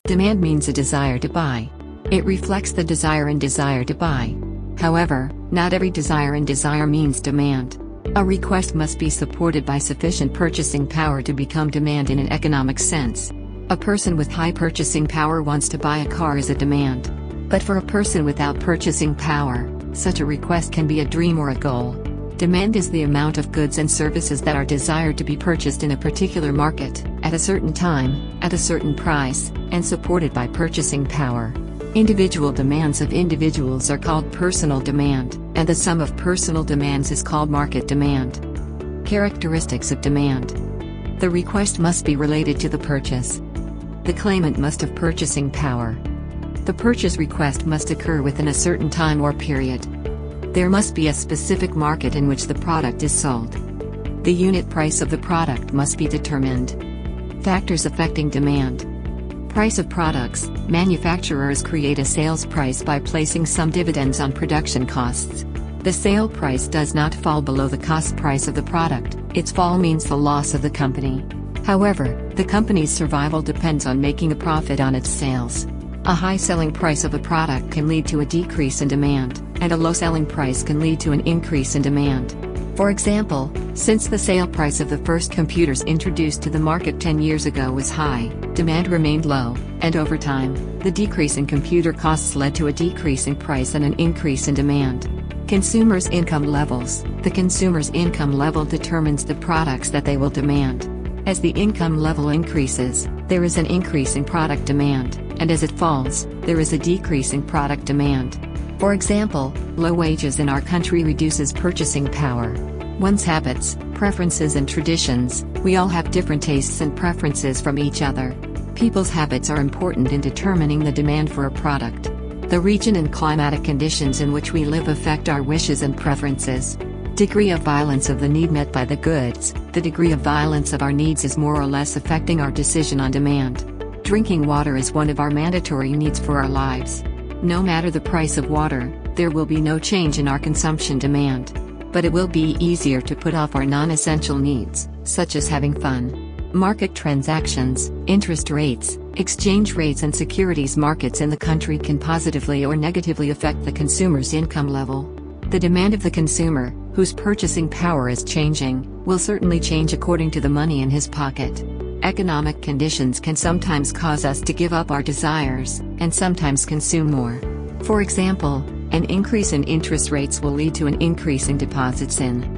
Demand means a desire to buy. It reflects the desire and desire to buy. However, not every desire and desire means demand. A request must be supported by sufficient purchasing power to become demand in an economic sense. A person with high purchasing power wants to buy a car is a demand. But for a person without purchasing power, such a request can be a dream or a goal. Demand is the amount of goods and services that are desired to be purchased in a particular market, at a certain time, at a certain price, and supported by purchasing power. Individual demands of individuals are called personal demand, and the sum of personal demands is called market demand. Characteristics of demand. The request must be related to the purchase. The claimant must have purchasing power. The purchase request must occur within a certain time or period. There must be a specific market in which the product is sold. The unit price of the product must be determined. Factors affecting demand. Price of products. Manufacturers create a sales price by placing some dividends on production costs. The sale price does not fall below the cost price of the product, its fall means the loss of the company. However, the company's survival depends on making a profit on its sales. A high selling price of a product can lead to a decrease in demand, and a low selling price can lead to an increase in demand. For example, since the sale price of the first computers introduced to the market 10 years ago was high, demand remained low, and over time, the decrease in computer costs led to a decrease in price and an increase in demand. Consumers' income levels. The consumer's income level determines the products that they will demand. As the income level increases, there is an increase in product demand, and as it falls, there is a decrease in product demand. For example, low wages in our country reduces purchasing power. One's habits, preferences and traditions. We all have different tastes and preferences from each other. People's habits are important in determining the demand for a product. The region and climatic conditions in which we live affect our wishes and preferences. Degree of violence of the need met by the goods. The degree of violence of our needs is more or less affecting our decision on demand. Drinking water is one of our mandatory needs for our lives. No matter the price of water, there will be no change in our consumption demand. But it will be easier to put off our non-essential needs, such as having fun. Market transactions, interest rates, exchange rates and securities markets in the country can positively or negatively affect the consumer's income level. The demand of the consumer, whose purchasing power is changing, will certainly change according to the money in his pocket. Economic conditions can sometimes cause us to give up our desires, and sometimes consume more. For example, an increase in interest rates will lead to an increase in deposits in